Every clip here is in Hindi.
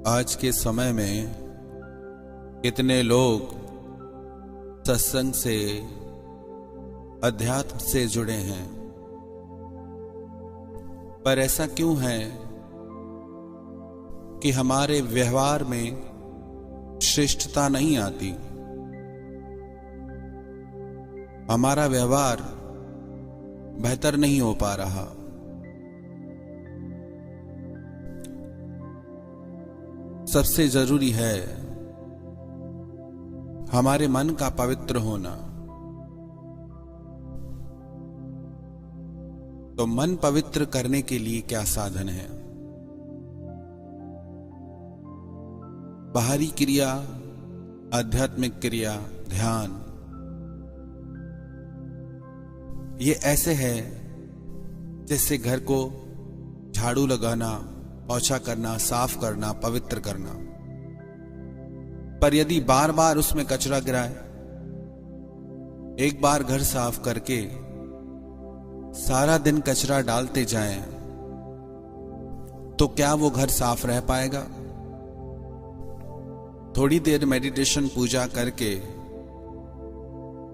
आज के समय में कितने लोग सत्संग से, अध्यात्म से जुड़े हैं, पर ऐसा क्यों है कि हमारे व्यवहार में श्रेष्ठता नहीं आती। हमारा व्यवहार बेहतर नहीं हो पा रहा। सबसे जरूरी है हमारे मन का पवित्र होना। तो मन पवित्र करने के लिए क्या साधन है? बाहरी क्रिया, आध्यात्मिक क्रिया, ध्यान, ये ऐसे है जैसे घर को झाड़ू लगाना, पोछा करना, साफ करना, पवित्र करना। पर यदि बार बार उसमें कचरा गिराए, एक बार घर साफ करके सारा दिन कचरा डालते जाएं, तो क्या वो घर साफ रह पाएगा? थोड़ी देर मेडिटेशन, पूजा करके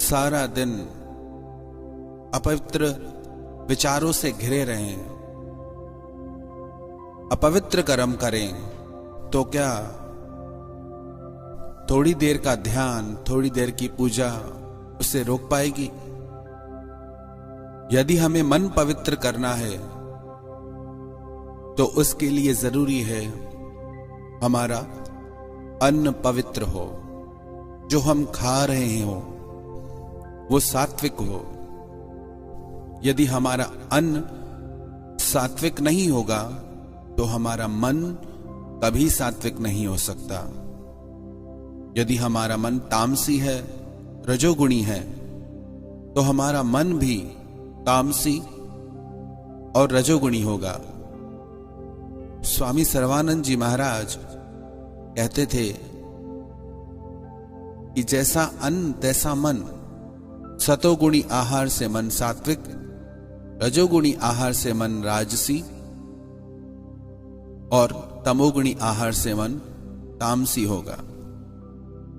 सारा दिन अपवित्र विचारों से घिरे रहें, अपवित्र कर्म करें, तो क्या थोड़ी देर का ध्यान, थोड़ी देर की पूजा उसे रोक पाएगी? यदि हमें मन पवित्र करना है तो उसके लिए जरूरी है हमारा अन्न पवित्र हो, जो हम खा रहे हो वो सात्विक हो। यदि हमारा अन्न सात्विक नहीं होगा तो हमारा मन कभी सात्विक नहीं हो सकता। यदि हमारा मन तामसी है, रजोगुणी है, तो हमारा मन भी तामसी और रजोगुणी होगा। स्वामी सर्वानंद जी महाराज कहते थे कि जैसा अन्न तैसा मन। सतोगुणी आहार से मन सात्विक, रजोगुणी आहार से मन राजसी और तमोगुणी आहार से मन तामसी होगा।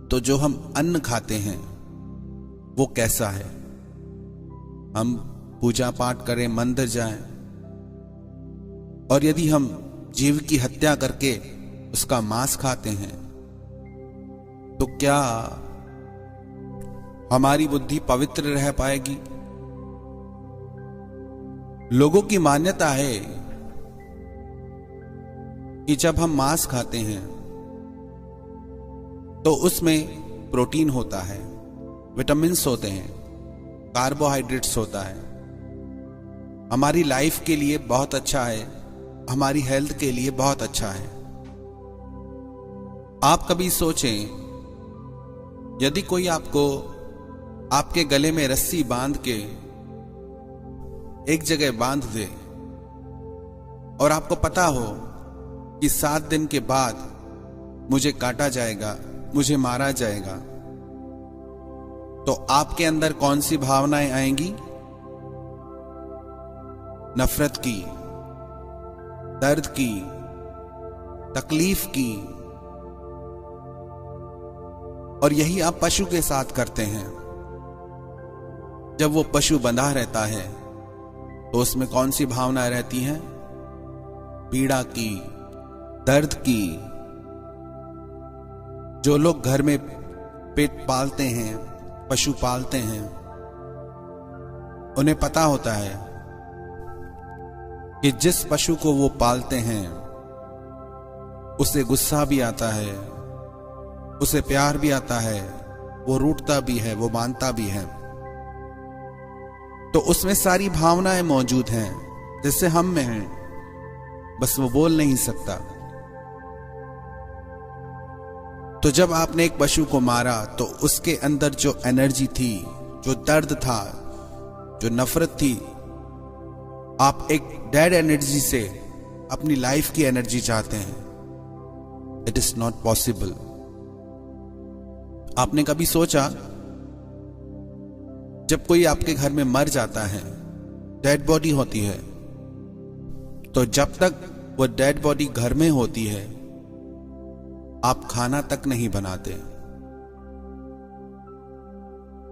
तो जो हम अन्न खाते हैं वो कैसा है? हम पूजा पाठ करें, मंदिर जाएं, और यदि हम जीव की हत्या करके उसका मांस खाते हैं, तो क्या हमारी बुद्धि पवित्र रह पाएगी? लोगों की मान्यता है कि जब हम मांस खाते हैं तो उसमें प्रोटीन होता है, विटामिन्स होते हैं, कार्बोहाइड्रेट्स होता है। हमारी लाइफ के लिए बहुत अच्छा है, हमारी हेल्थ के लिए बहुत अच्छा है। आप कभी सोचें, यदि कोई आपको आपके गले में रस्सी बांध के एक जगह बांध दे और आपको पता हो कि 7 दिन के बाद मुझे काटा जाएगा, मुझे मारा जाएगा, तो आपके अंदर कौन सी भावनाएं आएंगी? नफरत की, दर्द की, तकलीफ की। और यही आप पशु के साथ करते हैं। जब वो पशु बंधा रहता है तो उसमें कौन सी भावनाएं रहती हैं? पीड़ा की, दर्द की। जो लोग घर में पेट पालते हैं, पशु पालते हैं, उन्हें पता होता है कि जिस पशु को वो पालते हैं उसे गुस्सा भी आता है, उसे प्यार भी आता है, वो रूठता भी है, वो मानता भी है। तो उसमें सारी भावनाएं मौजूद हैं जैसे हम में हैं, बस वो बोल नहीं सकता। तो जब आपने एक पशु को मारा तो उसके अंदर जो एनर्जी थी, जो दर्द था, जो नफरत थी, आप एक डेड एनर्जी से अपनी लाइफ की एनर्जी चाहते हैं। It is not possible. आपने कभी सोचा, जब कोई आपके घर में मर जाता है, डेड बॉडी होती है, तो जब तक वो डेड बॉडी घर में होती है आप खाना तक नहीं बनाते।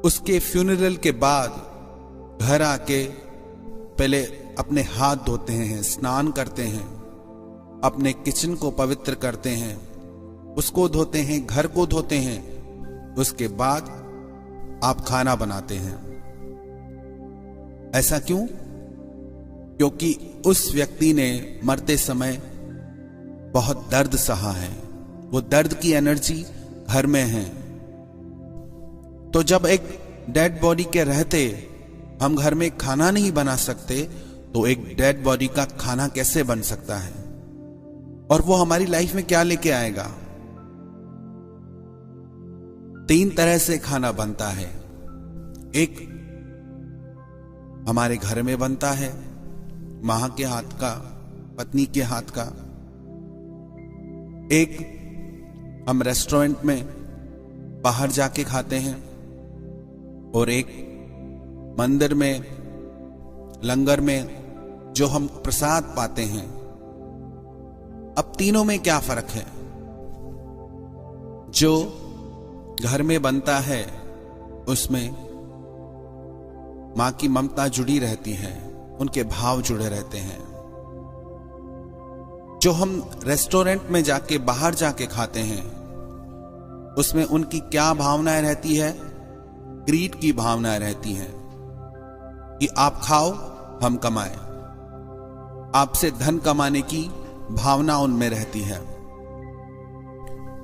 उसके फ्यूनरल के बाद घर आके पहले अपने हाथ धोते हैं, स्नान करते हैं, अपने किचन को पवित्र करते हैं, उसको धोते हैं, घर को धोते हैं, उसके बाद आप खाना बनाते हैं। ऐसा क्यों? क्योंकि उस व्यक्ति ने मरते समय बहुत दर्द सहा है, वो दर्द की एनर्जी घर में है। तो जब एक डेड बॉडी के रहते हम घर में खाना नहीं बना सकते, तो एक डेड बॉडी का खाना कैसे बन सकता है? और वो हमारी लाइफ में क्या लेके आएगा? 3 तरह से खाना बनता है। एक हमारे घर में बनता है, मां के हाथ का, पत्नी के हाथ का। एक हम रेस्टोरेंट में बाहर जाके खाते हैं, और एक मंदिर में, लंगर में जो हम प्रसाद पाते हैं। अब तीनों में क्या फर्क है? जो घर में बनता है उसमें मां की ममता जुड़ी रहती है, उनके भाव जुड़े रहते हैं। जो हम रेस्टोरेंट में जाके, बाहर जाके खाते हैं, उसमें उनकी क्या भावनाएं रहती है? ग्रीड की भावनाएं रहती हैं कि आप खाओ, हम कमाएं। आपसे धन कमाने की भावना उनमें रहती है।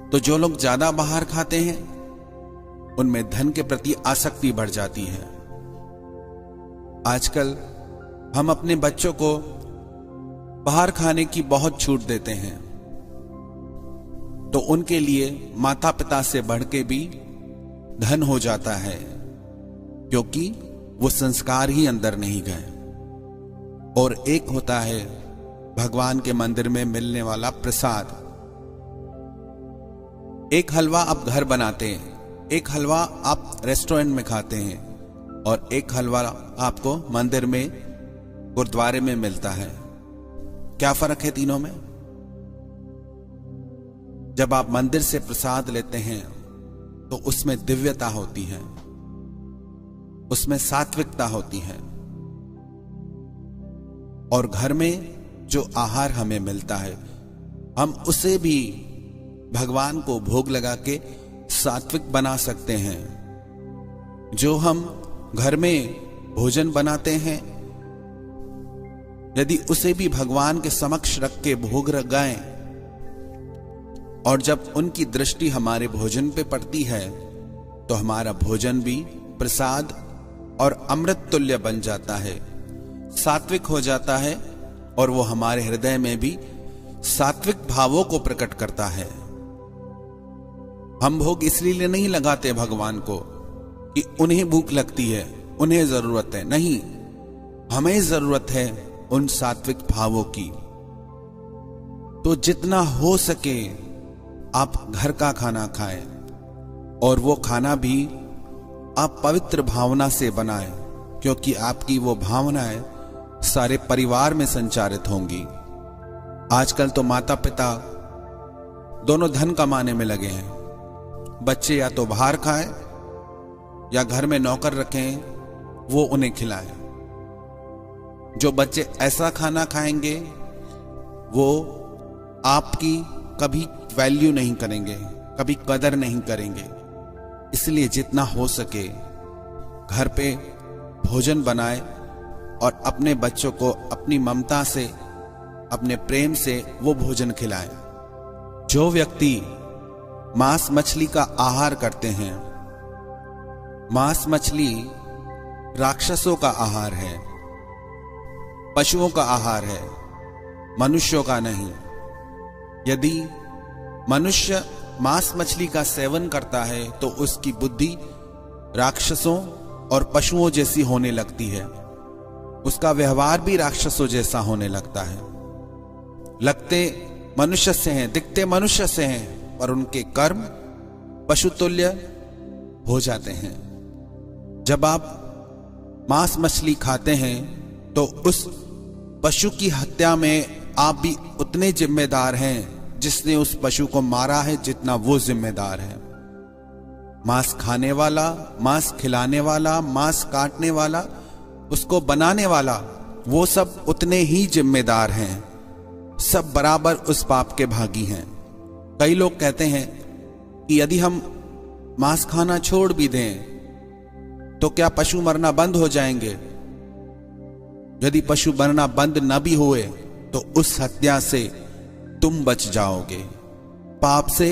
तो जो लोग ज्यादा बाहर खाते हैं, उनमें धन के प्रति आसक्ति बढ़ जाती है। आजकल हम अपने बच्चों को बाहर खाने की बहुत छूट देते हैं, तो उनके लिए माता पिता से बढ़ के भी धन हो जाता है, क्योंकि वो संस्कार ही अंदर नहीं गए। और एक होता है भगवान के मंदिर में मिलने वाला प्रसाद। एक हलवा आप घर बनाते हैं, एक हलवा आप रेस्टोरेंट में खाते हैं, और एक हलवा आपको मंदिर में, गुरुद्वारे में मिलता है। क्या फर्क है तीनों में? जब आप मंदिर से प्रसाद लेते हैं तो उसमें दिव्यता होती है, उसमें सात्विकता होती है। और घर में जो आहार हमें मिलता है, हम उसे भी भगवान को भोग लगा के सात्विक बना सकते हैं। जो हम घर में भोजन बनाते हैं, यदि उसे भी भगवान के समक्ष रख के भोग लगाएं, और जब उनकी दृष्टि हमारे भोजन पे पड़ती है, तो हमारा भोजन भी प्रसाद और अमृत तुल्य बन जाता है, सात्विक हो जाता है, और वो हमारे हृदय में भी सात्विक भावों को प्रकट करता है। हम भोग इसलिए नहीं लगाते भगवान को कि उन्हें भूख लगती है, उन्हें जरूरत है, नहीं, हमें जरूरत है उन सात्विक भावों की। तो जितना हो सके आप घर का खाना खाएं, और वो खाना भी आप पवित्र भावना से बनाएं, क्योंकि आपकी वो भावनाएं सारे परिवार में संचारित होंगी। आजकल तो माता पिता दोनों धन कमाने में लगे हैं। बच्चे या तो बाहर खाएं या घर में नौकर रखें, वो उन्हें खिलाएं। जो बच्चे ऐसा खाना खाएंगे वो आपकी कभी वैल्यू नहीं करेंगे, कभी कदर नहीं करेंगे। इसलिए जितना हो सके घर पे भोजन बनाएं, और अपने बच्चों को अपनी ममता से, अपने प्रेम से वो भोजन खिलाएं। जो व्यक्ति मांस मछली का आहार करते हैं, मांस मछली राक्षसों का आहार है, पशुओं का आहार है, मनुष्यों का नहीं। यदि मनुष्य मांस मछली का सेवन करता है तो उसकी बुद्धि राक्षसों और पशुओं जैसी होने लगती है, उसका व्यवहार भी राक्षसों जैसा होने लगता है। लगते मनुष्य से हैं, दिखते मनुष्य से हैं, पर उनके कर्म पशुतुल्य हो जाते हैं। जब आप मांस मछली खाते हैं तो उस पशु की हत्या में आप भी उतने जिम्मेदार हैं जिसने उस पशु को मारा है जितना वो जिम्मेदार है। मांस खाने वाला, मांस खिलाने वाला, मांस काटने वाला, उसको बनाने वाला, वो सब उतने ही जिम्मेदार हैं। सब बराबर उस पाप के भागी हैं। कई लोग कहते हैं कि यदि हम मांस खाना छोड़ भी दें तो क्या पशु मरना बंद हो जाएंगे? यदि पशु मरना बंद न भी हुए तो उस हत्या से तुम बच जाओगे, पाप से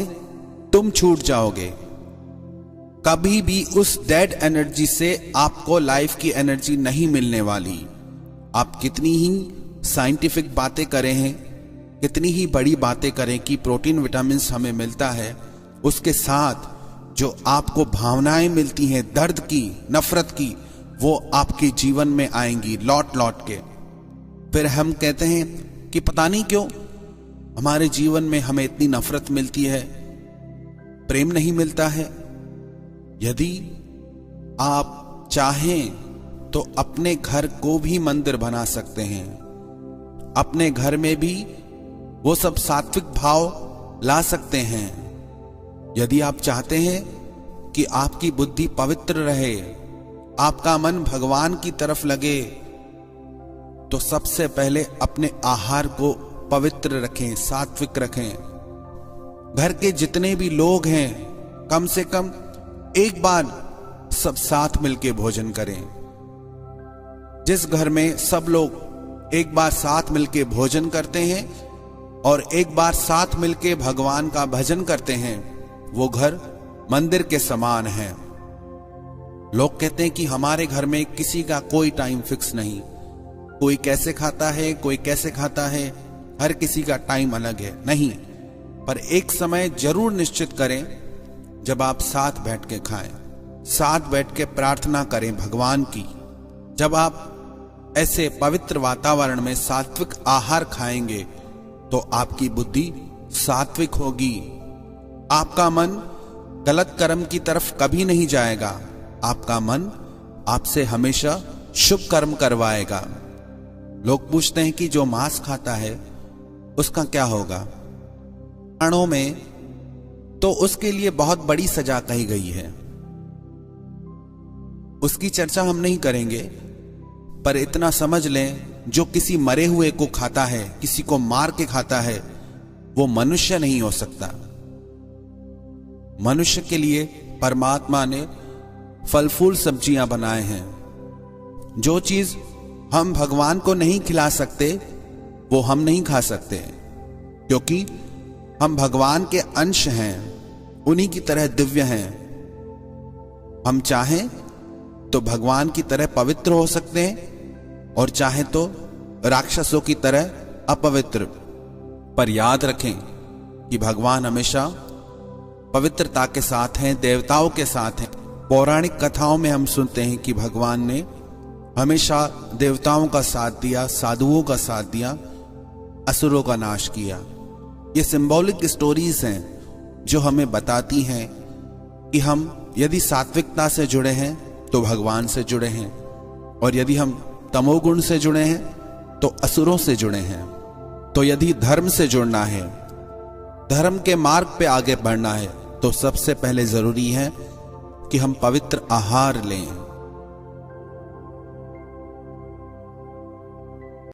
तुम छूट जाओगे। कभी भी उस डेड एनर्जी से आपको लाइफ की एनर्जी नहीं मिलने वाली। आप कितनी ही साइंटिफिक बातें करें हैं, कितनी ही बड़ी बातें करें कि प्रोटीन विटामिन हमें मिलता है, उसके साथ जो आपको भावनाएं मिलती हैं दर्द की, नफरत की, वो आपके जीवन में आएंगी लौट लौट के। फिर हम कहते हैं कि पता नहीं क्यों हमारे जीवन में हमें इतनी नफरत मिलती है, प्रेम नहीं मिलता है। यदि आप चाहें तो अपने घर को भी मंदिर बना सकते हैं। अपने घर में भी वो सब सात्विक भाव ला सकते हैं। यदि आप चाहते हैं कि आपकी बुद्धि पवित्र रहे, आपका मन भगवान की तरफ लगे, तो सबसे पहले अपने आहार को पवित्र रखें, सात्विक रखें। घर के जितने भी लोग हैं कम से कम एक बार सब साथ मिलके भोजन करें। जिस घर में सब लोग एक बार साथ मिलके भोजन करते हैं और एक बार साथ मिलके भगवान का भजन करते हैं, वो घर मंदिर के समान है। लोग कहते हैं कि हमारे घर में किसी का कोई टाइम फिक्स नहीं, कोई कैसे खाता है, कोई कैसे खाता है, हर किसी का टाइम अलग है। नहीं, पर एक समय जरूर निश्चित करें जब आप साथ बैठ के खाएं, साथ बैठ के प्रार्थना करें भगवान की। जब आप ऐसे पवित्र वातावरण में सात्विक आहार खाएंगे तो आपकी बुद्धि सात्विक होगी। आपका मन गलत कर्म की तरफ कभी नहीं जाएगा। आपका मन आपसे हमेशा शुभ कर्म करवाएगा। लोग पूछते हैं कि जो मांस खाता है उसका क्या होगा? प्राणों में तो उसके लिए बहुत बड़ी सजा कही गई है, उसकी चर्चा हम नहीं करेंगे। पर इतना समझ लें, जो किसी मरे हुए को खाता है, किसी को मार के खाता है, वो मनुष्य नहीं हो सकता। मनुष्य के लिए परमात्मा ने फल फूल सब्जियां बनाए हैं। जो चीज हम भगवान को नहीं खिला सकते वो हम नहीं खा सकते, क्योंकि हम भगवान के अंश हैं, उन्हीं की तरह दिव्य हैं। हम चाहें तो भगवान की तरह पवित्र हो सकते हैं और चाहें तो राक्षसों की तरह अपवित्र। पर याद रखें कि भगवान हमेशा पवित्रता के साथ हैं, देवताओं के साथ हैं। पौराणिक कथाओं में हम सुनते हैं कि भगवान ने हमेशा देवताओं का साथ दिया, साधुओं का साथ दिया, असुरों का नाश किया। ये सिंबॉलिक स्टोरीज हैं जो हमें बताती हैं कि हम यदि सात्विकता से जुड़े हैं तो भगवान से जुड़े हैं, और यदि हम तमोगुण से जुड़े हैं तो असुरों से जुड़े हैं। तो यदि धर्म से जुड़ना है, धर्म के मार्ग पे आगे बढ़ना है, तो सबसे पहले जरूरी है कि हम पवित्र आहार लें।